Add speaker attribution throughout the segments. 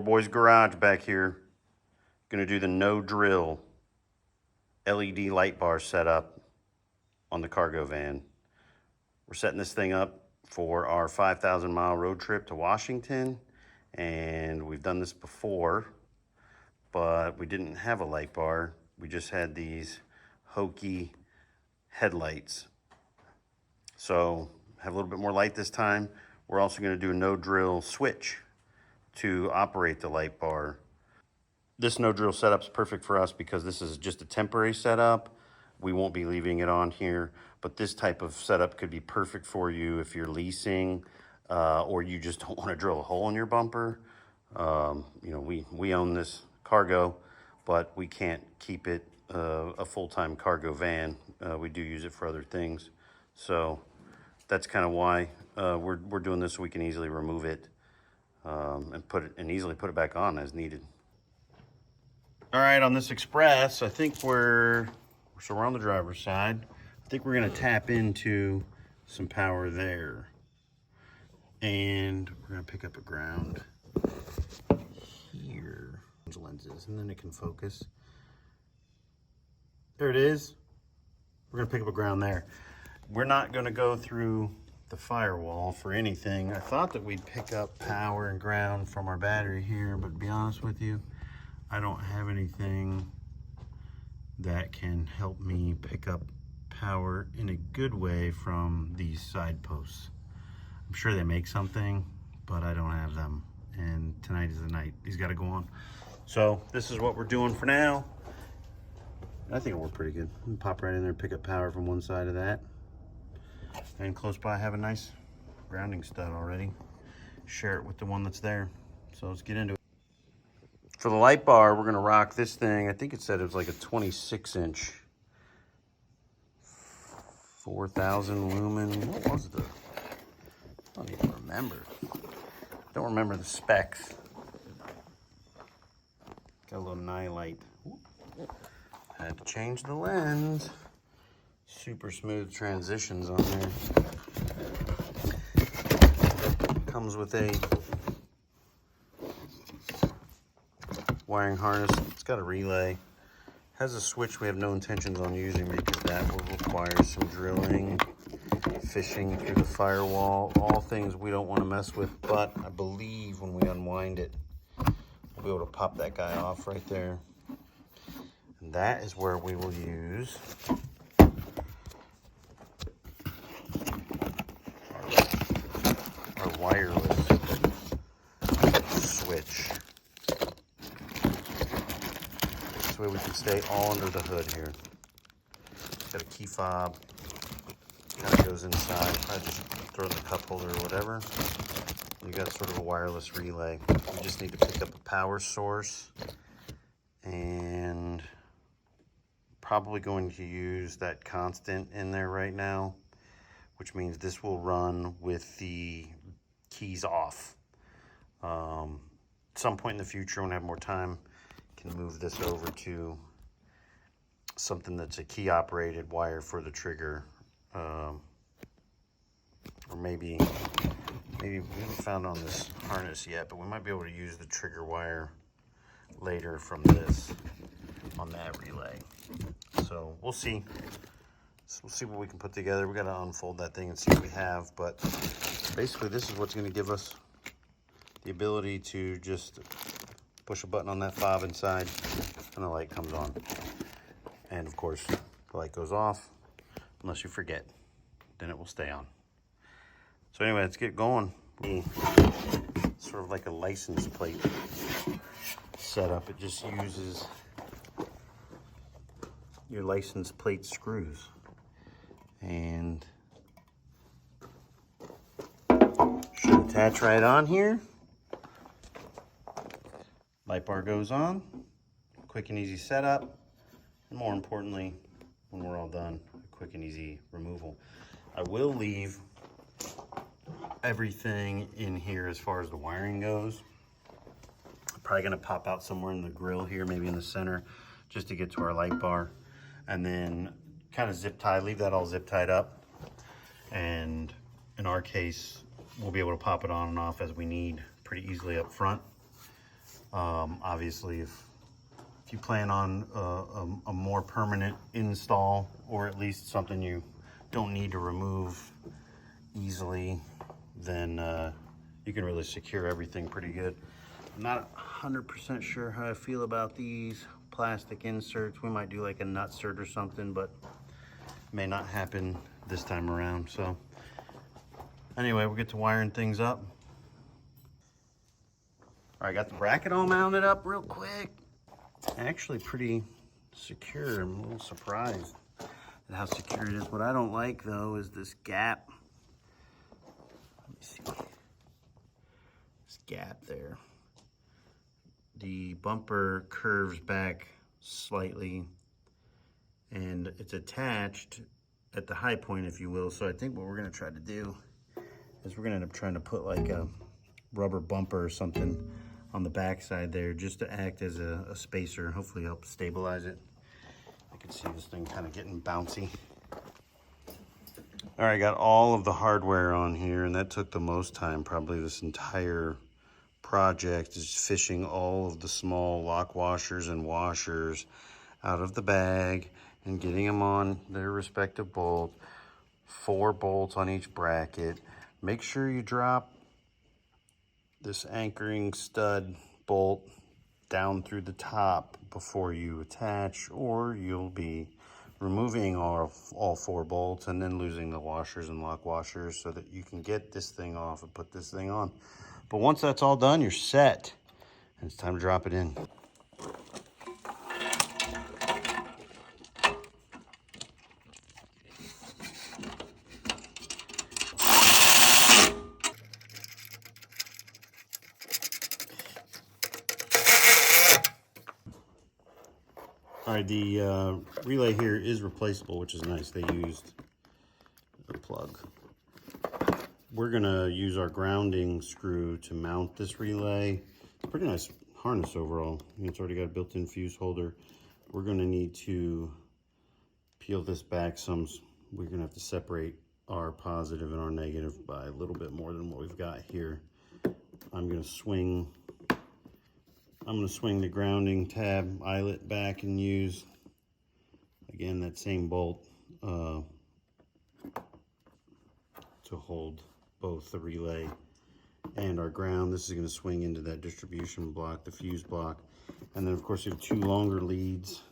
Speaker 1: Boys garage back here. Gonna do the no drill LED light bar setup on the cargo van. We're setting this thing up for our 5,000 mile road trip to Washington, and we've done this before, but we didn't have a light bar. We just had these hokey headlights. So have a little bit more light this time. We're also gonna do a no drill switch to operate the light bar. This no drill setup is perfect for us because this is just a temporary setup. We won't be leaving it on here, but this type of setup could be perfect for you if you're leasing or you just don't want to drill a hole in your bumper. You know, we own this cargo, but we can't keep it a full-time cargo van. We do use it for other things. So that's kind of why we're doing this, so we can easily remove it and easily put it back on as needed. All right, on this Express, I think so we're on the driver's side. I think we're gonna tap into some power there. And we're gonna pick up a ground here. Lenses, and then it can focus. There it is. We're gonna pick up a ground there. We're not gonna go through the firewall for anything. I thought that we'd pick up power and ground from our battery here, but to be honest with you, I don't have anything that can help me pick up power in a good way from these side posts. I'm sure they make something, but I don't have them. And tonight is the night. These gotta go on. So this is what we're doing for now. I think it'll work pretty good. Pop right in there and pick up power from one side of that. And close by, I have a nice grounding stud already. Share it with the one that's there. So let's get into it. For the light bar, we're gonna rock this thing. I think it said it was like a 26-inch, 4,000 lumen. What was the? I don't even remember. Don't remember the specs. Got a little nightlight. Had to change the lens. Super smooth transitions on there. Comes with a wiring harness. It's got a relay. Has a switch we have no intentions on using because that will require some drilling, fishing through the firewall, all things we don't want to mess with. But I believe when we unwind it, we'll be able to pop that guy off right there. And that is where we will use our wireless switch. This way we can stay all under the hood here. Got a key fob, kind of goes inside. I just throw it in the cup holder or whatever. You got sort of a wireless relay. You just need to pick up a power source, and probably going to use that constant in there right now, which means this will run with the keys off. At some point in the future, when I have more time, can move this over to something that's a key operated wire for the trigger, or maybe we haven't found on this harness yet, but we might be able to use the trigger wire later from this on that relay. So we'll see. So we'll see what we can put together. We got to unfold that thing and see what we have, but basically this is what's going to give us the ability to just push a button on that fob inside and the light comes on. And of course the light goes off unless you forget, then it will stay on. So anyway, let's get going. Sort of like a license plate setup. It just uses your license plate screws, and should attach right on here. Light bar goes on. Quick and easy setup, and more importantly, when we're all done, a quick and easy removal. I will leave everything in here as far as the wiring goes. I'm probably gonna pop out somewhere in the grill here, maybe in the center, just to get to our light bar, and then kind of zip tie, leave that all zip tied up. And in our case, we'll be able to pop it on and off as we need pretty easily up front. Obviously, if you plan on a more permanent install, or at least something you don't need to remove easily, then you can really secure everything pretty good. I'm not 100% sure how I feel about these plastic inserts. We might do like a nutsert or something, but may not happen this time around. So anyway, we'll get to wiring things up. All right, got the bracket all mounted up real quick. Actually pretty secure. I'm a little surprised at how secure it is. What I don't like though is this gap. Let me see. This gap there. The bumper curves back slightly and it's attached at the high point, if you will. So I think what we're gonna try to do is we're gonna end up trying to put like a rubber bumper or something on the back side there, just to act as a spacer, hopefully help stabilize it. I can see this thing kind of getting bouncy. All right, got all of the hardware on here, and that took the most time. Probably this entire project is fishing all of the small lock washers and washers out of the bag and getting them on their respective bolt. 4 bolts on each bracket. Make sure you drop this anchoring stud bolt down through the top before you attach, or you'll be removing all 4 bolts and then losing the washers and lock washers, so that you can get this thing off and put this thing on. But once that's all done, you're set, and it's time to drop it in. All right, the relay here is replaceable, which is nice. They used a plug. We're gonna use our grounding screw to mount this relay. Pretty nice harness overall. It's already got a built-in fuse holder. We're gonna need to peel this back some. We're gonna have to separate our positive and our negative by a little bit more than what we've got here. I'm gonna swing the grounding tab eyelet back and use, again, that same bolt to hold both the relay and our ground. This is going to swing into that distribution block, the fuse block. And then, of course, you have 2 longer leads.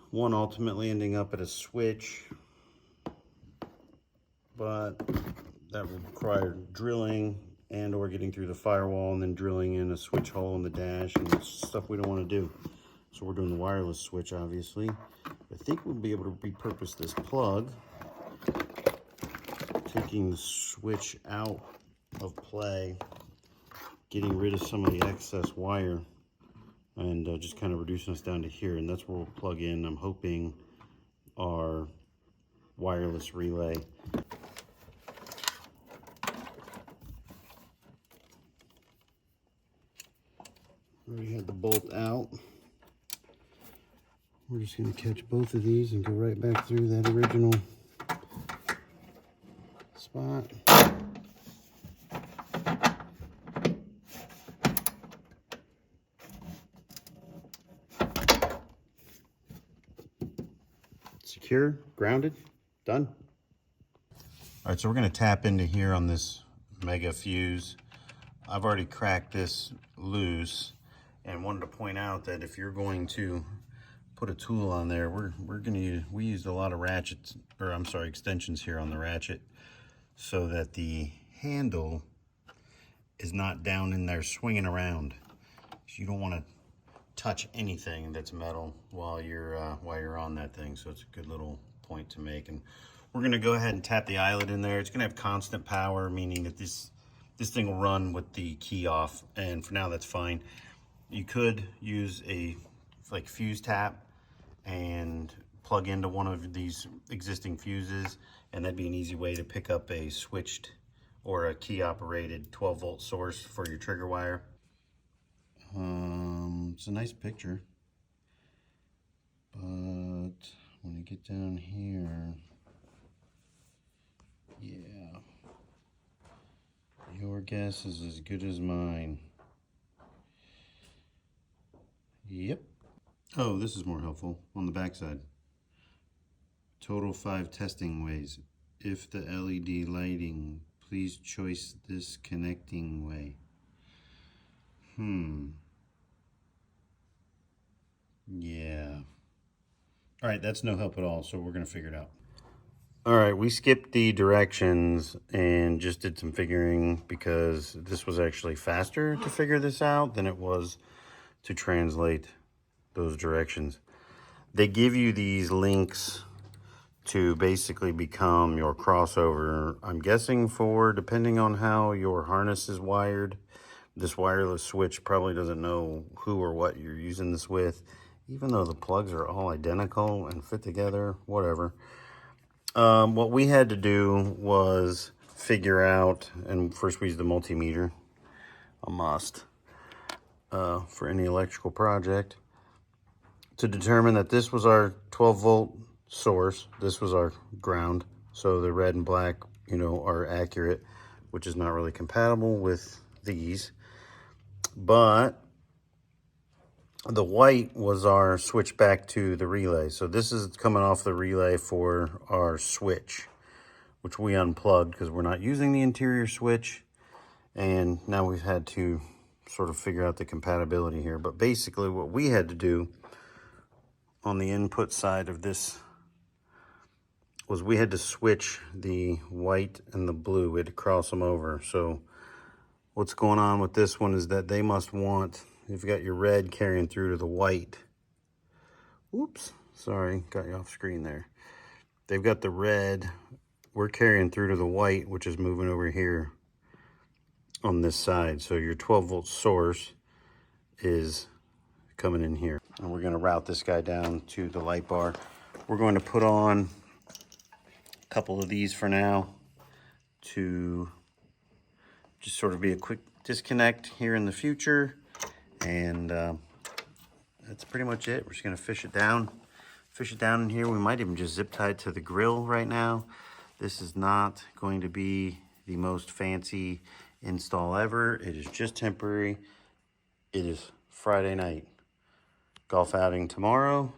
Speaker 1: One ultimately ending up at a switch, but that will require drilling and or getting through the firewall and then drilling in a switch hole in the dash, and stuff we don't want to do. So we're doing the wireless switch, obviously. I think we'll be able to repurpose this plug, taking the switch out of play, getting rid of some of the excess wire, and just kind of reducing us down to here. And that's where we'll plug in, I'm hoping, our wireless relay. Already had the bolt out. We're just going to catch both of these and go right back through that original spot. Secure, grounded, done. All right, so we're going to tap into here on this mega fuse. I've already cracked this loose, and wanted to point out that if you're going to put a tool on there, we used a lot of ratchets, or I'm sorry, extensions here on the ratchet, so that the handle is not down in there swinging around. So you don't want to touch anything that's metal while you're on that thing. So it's a good little point to make. And we're going to go ahead and tap the eyelet in there. It's going to have constant power, meaning that this thing will run with the key off, and for now that's fine. You could use a fuse tap and plug into one of these existing fuses, and that'd be an easy way to pick up a switched or a key operated 12-volt source for your trigger wire. It's a nice picture, but when you get down here, yeah, Your guess is as good as mine. Yep. Oh, this is more helpful on the backside. Total 5 testing ways. If the LED lighting, please choose this connecting way. Yeah. All right, that's no help at all, so we're gonna figure it out. All right, we skipped the directions and just did some figuring because this was actually faster to figure this out than it was to translate those directions. They give you these links to basically become your crossover. I'm guessing for, depending on how your harness is wired, this wireless switch probably doesn't know who or what you're using this with, even though the plugs are all identical and fit together, whatever. What we had to do was figure out, and first we used the multimeter, a must for any electrical project, to determine that this was our 12 volt source, this was our ground, so the red and black, you know, are accurate, which is not really compatible with these, but the white was our switch back to the relay. So this is coming off the relay for our switch, which we unplugged because we're not using the interior switch. And now we've had to sort of figure out the compatibility here. But basically what we had to do on the input side of this was we had to switch the white and the blue. We had to cross them over. So what's going on with this one is that they must want, you've got your red carrying through to the white. Oops, sorry, got you off screen there. They've got the red, we're carrying through to the white, which is moving over here on this side. So your 12 volt source is coming in here. And we're gonna route this guy down to the light bar. We're going to put on a couple of these for now to just sort of be a quick disconnect here in the future. And that's pretty much it. We're just gonna fish it down in here. We might even just zip tie it to the grill right now. This is not going to be the most fancy install ever. It is just temporary. It is Friday night. Golf outing tomorrow,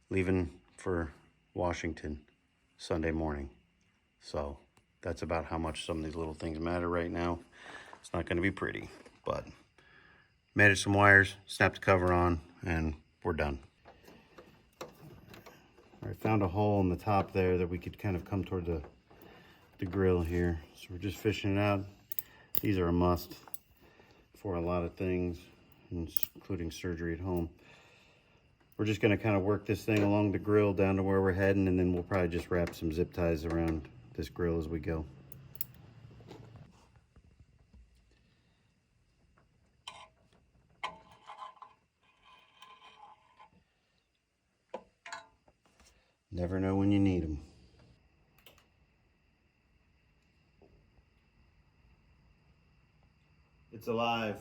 Speaker 1: leaving for Washington Sunday morning. So that's about how much some of these little things matter right now. It's not gonna be pretty, but manage some wires, snap the cover on, and we're done. I found a hole in the top there that we could kind of come toward the grill here. So we're just fishing it out. These are a must for a lot of things, including surgery at home. We're just gonna kind of work this thing along the grill down to where we're heading, and then we'll probably just wrap some zip ties around this grill as we go. Never know when you need them. It's alive.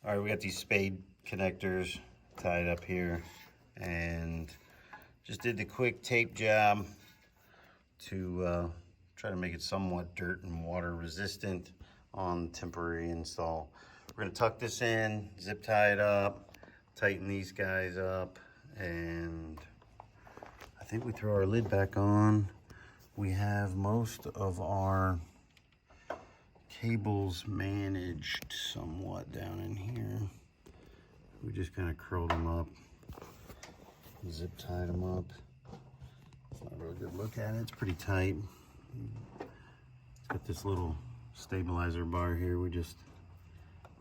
Speaker 1: All right, we got these spade connectors tied up here and just did the quick tape job to try to make it somewhat dirt and water resistant on temporary install. We're gonna tuck this in, zip tie it up, tighten these guys up, and I think we throw our lid back on. We have most of our cables managed somewhat down in here. We just kind of curled them up, zip tied them up. It's not a real good look at it. It's pretty tight. It's got this little stabilizer bar here. We just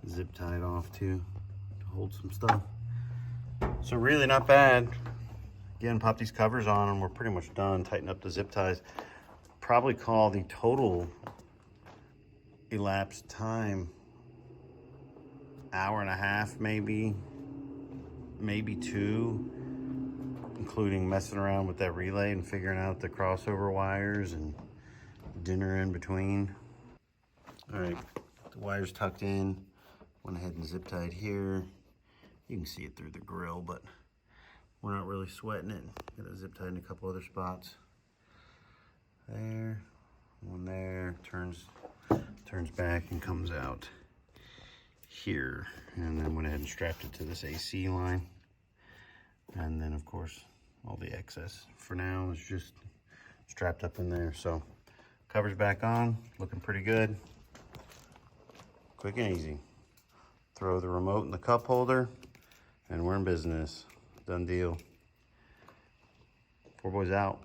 Speaker 1: zip tied off to hold some stuff. So really not bad. Again, pop these covers on and we're pretty much done. Tighten up the zip ties. Probably call the total elapsed time hour and a half, maybe 2, including messing around with that relay and figuring out the crossover wires and dinner in between. All right, the wires tucked in. Went ahead and zip tied here. You can see it through the grill, but we're not really sweating it. Got it zip tied in a couple other spots there, One there, turns back and comes out here. And then went ahead and strapped it to this AC line. And then of course, all the excess for now is just strapped up in there. So cover's back on, looking pretty good. Quick and easy. Throw the remote in the cup holder and we're in business. Done deal. 4 Boys out.